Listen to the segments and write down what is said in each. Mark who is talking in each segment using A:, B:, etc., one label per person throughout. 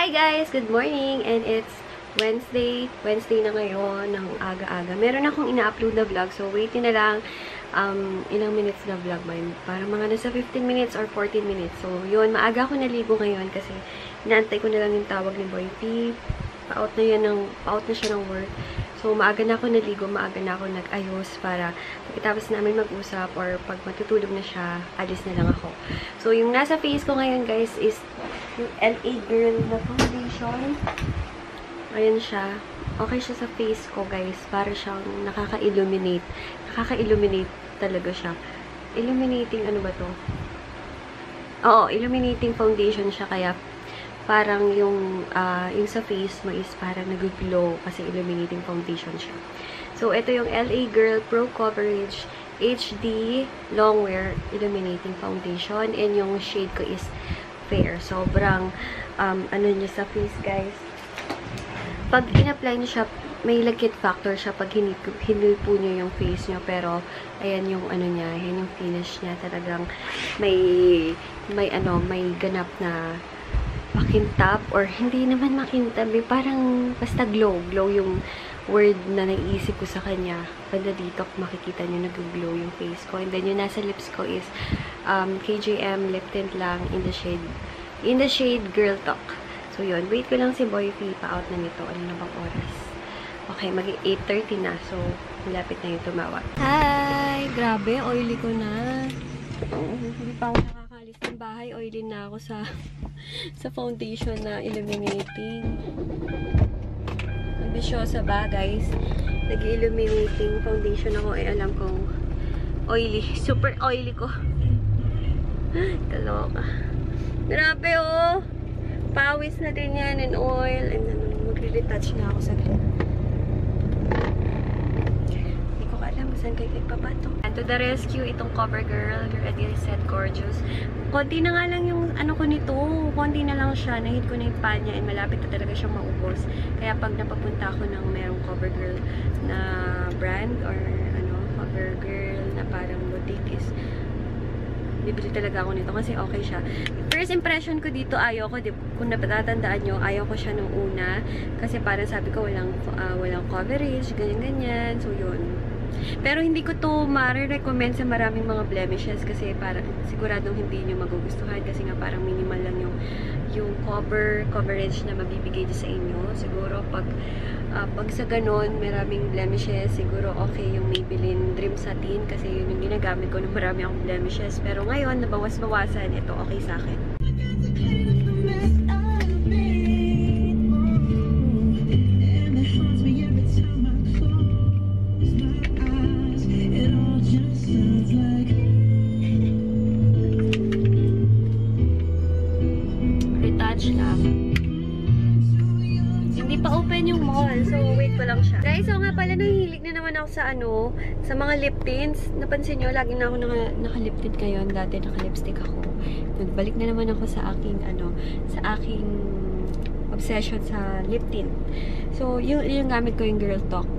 A: Hi guys! Good morning! And it's Wednesday. Wednesday na ngayon ng aga-aga. Meron akong ina-upload na vlog. So, wait na lang ilang minutes na vlog ba yun. Para mga nasa 15 minutes or 14 minutes. So, yun. Maaga ako naligo ngayon kasi inaantay ko na lang yung tawag ni Boy P. Pa-out na siya ng work. So, maaga na ako naligo. Maaga na ako nag-ayos para pagkatapos namin mag-usap or pag matutulog na siya, alis na lang ako. So, yung nasa face ko ngayon guys is yung LA Girl na foundation. Ayan siya. Okay siya sa face ko, guys. Para siyang nakaka-illuminate. Nakaka-illuminate talaga siya. Illuminating, ano ba to? Oo, illuminating foundation siya. Kaya, parang yung sa face mo is parang nag-glow kasi illuminating foundation siya. So, ito yung LA Girl Pro Coverage HD Longwear Illuminating Foundation. And yung shade ko is fair. Sobrang, ano niya sa face, guys. Pag in-apply niyo siya, may lagkit factor siya pag hinipo niyo yung face niyo. Pero, ayan yung ano niya, ayan yung finish niya. Talagang may ganap na makintab or hindi naman makintab. Parang basta glow. Glow yung word na naiisip ko sa kanya. Banda dito, makikita niyo nag-glow yung face ko. And then, yung nasa lips ko is KJM lip tint lang in the shade Girl Talk. So, yun. Wait ko lang si Boy P. Pa-out na nito. Ano na bang oras? Okay, mag-8:30 na. So, malapit na yung tumawag. Hi! Grabe, oily ko na. Hindi pa ako nakakalis ng bahay. Oily na ako sa foundation na illuminating. Ambisyosa ba, guys? Nag-illuminating foundation ako. Alam kong oily. Super oily ko. Kaloka. Grabe, oh! Pawis na din yan and oil. And then, magre-retouch na ako sa gano'n. Hindi ko alam saan kayo ipabato. And to the rescue, itong CoverGirl Ready Reset Gorgeous. Konti na nga lang yung ano ko nito. Konti na lang siya. Nahit ko na yung pan niya and malapit na talaga siyang maubos. Kaya pag napapunta ako ng merong CoverGirl na brand or ano, CoverGirl na parang boutique is bibili talaga ako nito kasi okay siya. First impression ko dito, ayaw ko, kung natatandaan nyo, ayaw ko siya nung una. Kasi parang sabi ko, walang coverage, ganyan-ganyan. So, yun. Pero hindi ko to ma-recommend sa maraming mga blemishes kasi parang siguradong hindi nyo magugustuhan kasi nga parang minimal lang yung coverage na mabibigay sa inyo. Siguro pag sa ganon, maraming blemishes, siguro okay yung Maybelline Dream Satin kasi yun yung ginagamit ko nung marami akong blemishes. Pero ngayon, nabawas-bawasan. Ito, okay sa akin. Retouch lang. Hindi pa open yung mall. So, wait ko lang siya. Guys, so nga pala, nahihilig na naman ako sa mga lip tints. Napansin nyo, lagi na ako naka-lip tint ngayon. Dati naka-lipstick ako. Nagbalik na naman ako sa aking obsession sa lip tint. So, yung gamit ko yung Girl Talk.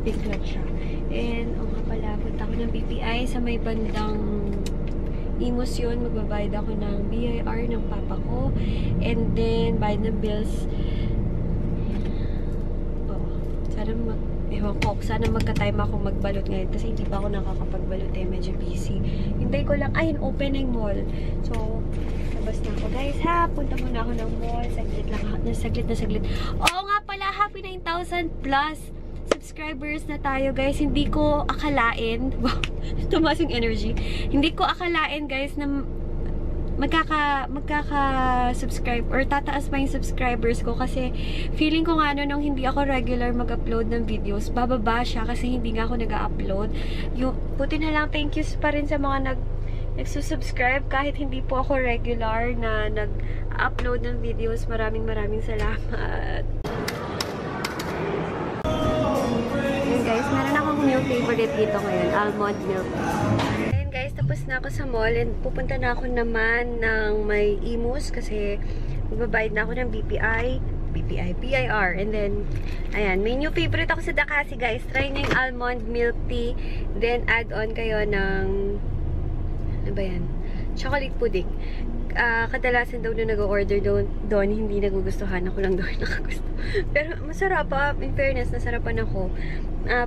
A: Pink lang siya. And, nga pala, punta ako ng BPI sa may bandang Imus yun. Magbabayad ako ng BIR ng papa ko. And then, bayad ng bills. Sana magka-time ako magbalot ngayon kasi hindi pa ako nakakapagbalot eh. Medyo busy. Hintay ko lang. Ayun, open na yung mall. So, labas na ako. Guys, ha? Punta muna ako ng mall. Saglit lang. Saglit. Oo nga pala, happy 9,000 plus subscribers na tayo, guys. Hindi ko akalain. Wow, tumaas yung energy. Hindi ko akalain, guys, na magkaka-subscribe or tataas pa yung subscribers ko kasi feeling ko nga nung hindi ako regular mag-upload ng videos, bababa siya kasi hindi nga ako nag-upload. Buti na lang, thank you pa rin sa mga nagsusubscribe kahit hindi po ako regular na nag-upload ng videos. Maraming salamat. Yun guys, meron akong new favorite dito ngayon, almond milk. Guys, tapos na ako sa mall and pupunta na ako naman ng may Imus kasi magbabayad na ako ng BIR. And then, ayan, may new favorite ako sa Dakasi, guys. Try nyo yung almond milk tea. Then, add on kayo ng, ano ba yan? Chocolate pudding. kadalasan daw na nag-order doon, hindi nagugustuhan. Ako lang daw yung nakagusto. Pero masarap pa. In fairness, nasarapan ako.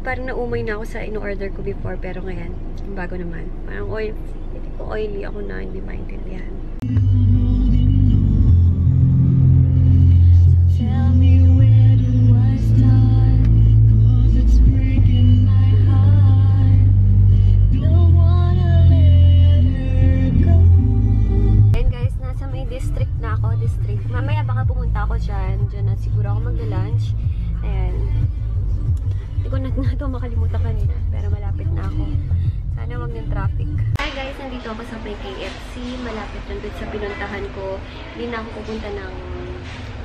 A: Parang naumay na ako sa in-order ko before. Pero ngayon, bago naman. Parang hindi ko oily ako na hindi maintindihan. Tell me where do I start? 'Cause it's breaking my heart. Don't wanna let her go. And guys, nasa may district na ako. Mamaya baka pumunta ako dyan. Dyan na siguro ako magla-lunch. And hindi ko na ito makalimutan kanina. Pero malapit na ako. Sana wag ng traffic. Hi guys, nandito ako sa may KFC. Malapit lang dun sa pinuntahan ko. Hindi na ako pupunta ng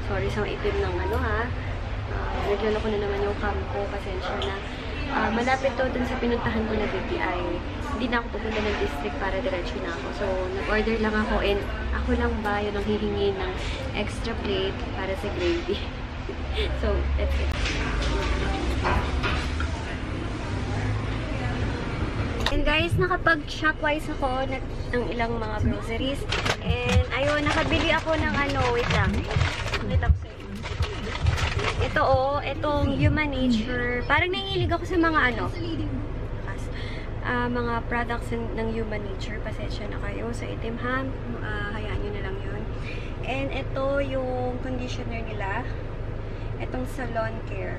A: sa itim ng nagloloko na naman yung cam ko. Pasensya na. Malapit to dun sa pinuntahan ko na BPI. Hindi na ako pupunta ng district para diretso na ako. So, nag-order lang ako and ako lang ba yun ang hihingi ng extra plate para sa gravy. So, that's it. And guys, nakapag-shopwise ako ng ilang mga groceries. And ayun, nakabili ako ng wait lang. Ulit ako sa inyo. Ito itong Human Nature. Parang nangihilig ako sa mga mga products ng Human Nature. Pasensya na kayo sa itim ha. Hayaan nyo na lang yun. And ito yung conditioner nila. Itong Salon Care.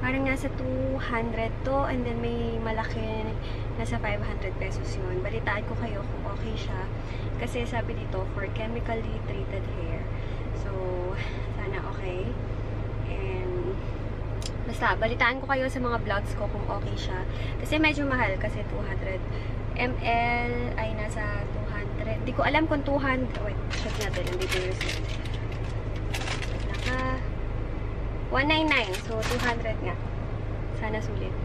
A: Parang nasa 200 to, and then may malaki, nasa 500 pesos yun. Balitaan ko kayo kung okay siya. Kasi sabi dito, for chemically treated hair. So, sana okay. And, basta, balitaan ko kayo sa mga vlogs ko kung okay siya. Kasi medyo mahal, kasi 200 ml ay nasa 200. Di ko alam kung 200. Wait, check natin. Nandito yung receipt. 199. So, 200 nga. Sana sulit.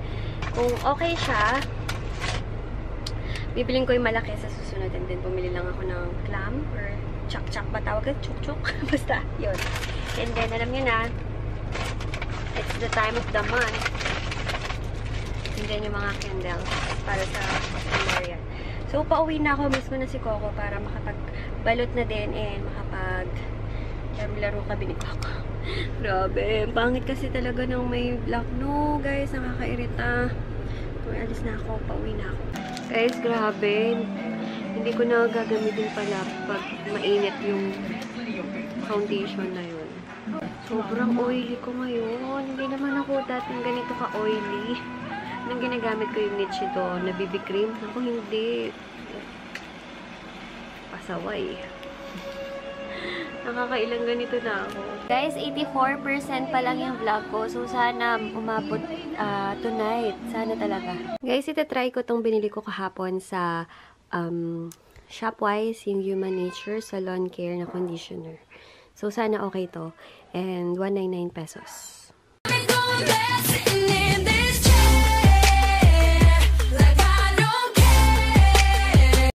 A: Kung okay siya, bibiling ko yung malaki sa susunod. And then, bumili lang ako ng clam or chak-chak ba tawag? Chuk-chuk? Basta, yun. And then, alam nyo na, it's the time of the month. And then, yung mga candles para sa Korean. So, pauwi na ako. Miss ko na si Coco para makapagbalot na din and laro kami ni Coco. Grabe. Pangit kasi talaga ng may black. No, guys. Nakakairita. Kung alis na ako, pauwi na ako. Guys, grabe. Hindi ko na gagamitin pala pag mainit yung foundation na yun. Sobrang oily ko ngayon. Hindi naman ako dating ganito ka-oily. Nang ginagamit ko yung Nichido na BB cream. Ako hindi. Pasaway. Nakakailang ganito na ako. Guys, 84% pa lang yung vlog ko. So, sana umabot tonight. Sana talaga. Guys, itatry ko tong binili ko kahapon sa Shopwise, yung Human Nature Salon Care na conditioner. So, sana okay to. And 199 pesos.